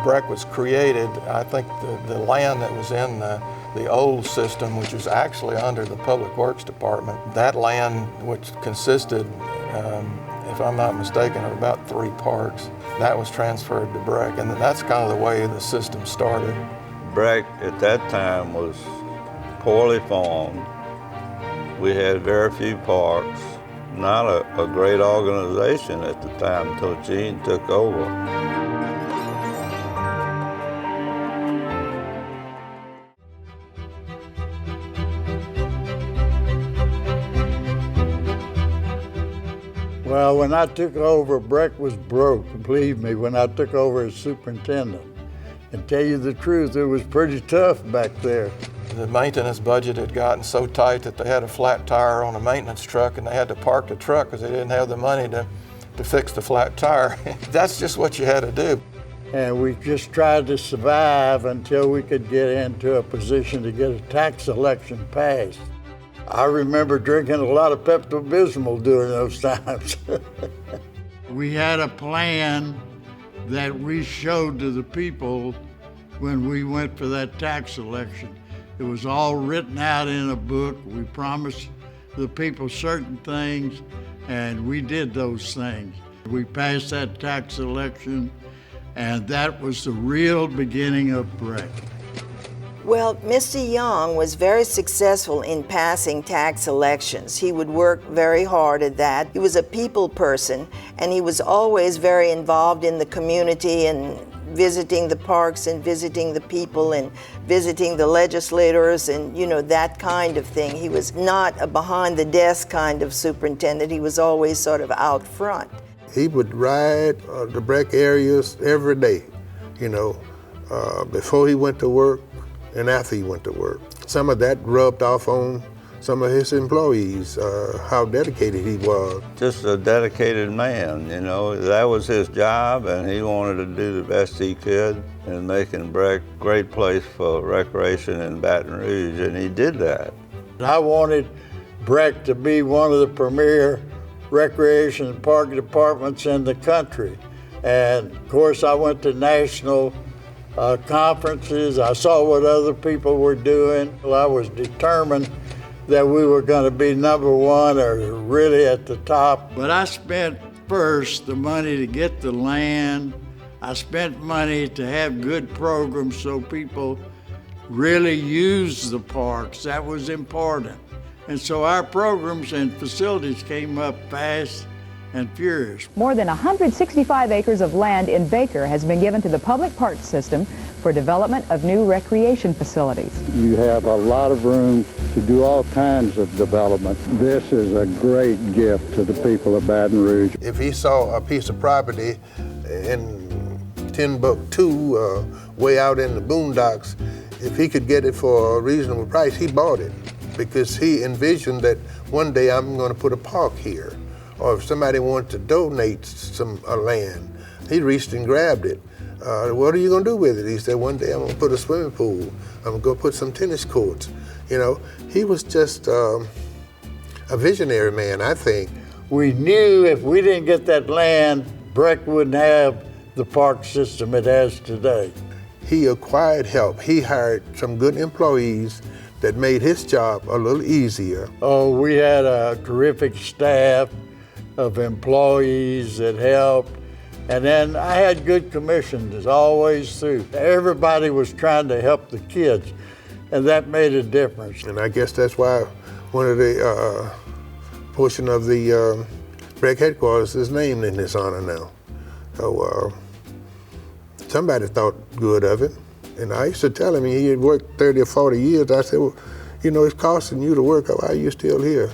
BREC was created, I think the land that was in the old system, which was actually under the Public Works Department, that land, which consisted, if I'm not mistaken, of about 3 parks, that was transferred to BREC, and that's kind of the way the system started. BREC at that time was poorly formed. We had very few parks, not a great organization at the time until Gene took over. Well, when I took over, BREC was broke, believe me, when I took over as superintendent. And tell you the truth, it was pretty tough back there. The maintenance budget had gotten so tight that they had a flat tire on a maintenance truck and they had to park the truck because they didn't have the money to fix the flat tire. That's just what you had to do. And we just tried to survive until we could get into a position to get a tax election passed. I remember drinking a lot of Pepto-Bismol during those times. We had a plan that we showed to the people when we went for that tax election. It was all written out in a book. We promised the people certain things, and we did those things. We passed that tax election, and that was the real beginning of BREC. Well, Mr. Young was very successful in passing tax elections. He would work very hard at that. He was a people person, and he was always very involved in the community and visiting the parks and visiting the people and visiting the legislators and, you know, that kind of thing. He was not a behind-the-desk kind of superintendent. He was always sort of out front. He would ride the BREC areas every day, you know, before he went to work and after he went to work. Some of that rubbed off on some of his employees, how dedicated he was. Just a dedicated man, you know. That was his job, and he wanted to do the best he could in making BREC a great place for recreation in Baton Rouge, and he did that. I wanted BREC to be one of the premier recreation and park departments in the country. And of course, I went to national conferences. I saw what other people were doing. I was determined that we were going to be #1 or really at the top. But I spent first the money to get the land. I spent money to have good programs so people really use the parks. That was important. And so our programs and facilities came up fast and furious. More than 165 acres of land in Baker has been given to the public park system for development of new recreation facilities. You have a lot of room to do all kinds of development. This is a great gift to the people of Baton Rouge. If he saw a piece of property in Timbuktu, way out in the boondocks, if he could get it for a reasonable price, he bought it because he envisioned that one day I'm going to put a park here. Or if somebody wanted to donate some land, he reached and grabbed it. What are you going to do with it? He said, one day I'm going to put a swimming pool. I'm going to go put some tennis courts. You know, he was just a visionary man, I think. We knew if we didn't get that land, BREC wouldn't have the park system it has today. He acquired help. He hired some good employees that made his job a little easier. Oh, we had a terrific staff of employees that helped. And then I had good commissions always through. Everybody was trying to help the kids, and that made a difference. And I guess that's why one of the portion of the BREC headquarters is named in his honor now. So somebody thought good of it. And I used to tell him he had worked 30 or 40 years. I said, well, you know, it's costing you to work. Why are you still here?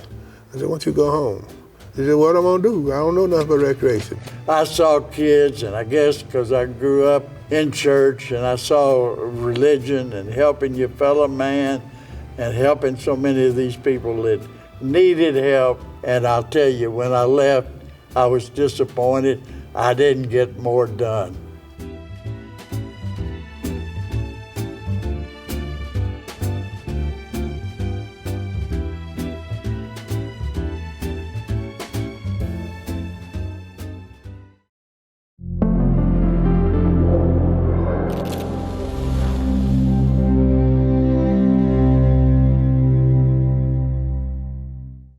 I said, why don't you go home? He said, what am I gonna do? I don't know nothing about recreation. I saw kids, and I guess because I grew up in church and I saw religion and helping your fellow man and helping so many of these people that needed help. And I'll tell you, when I left, I was disappointed. I didn't get more done.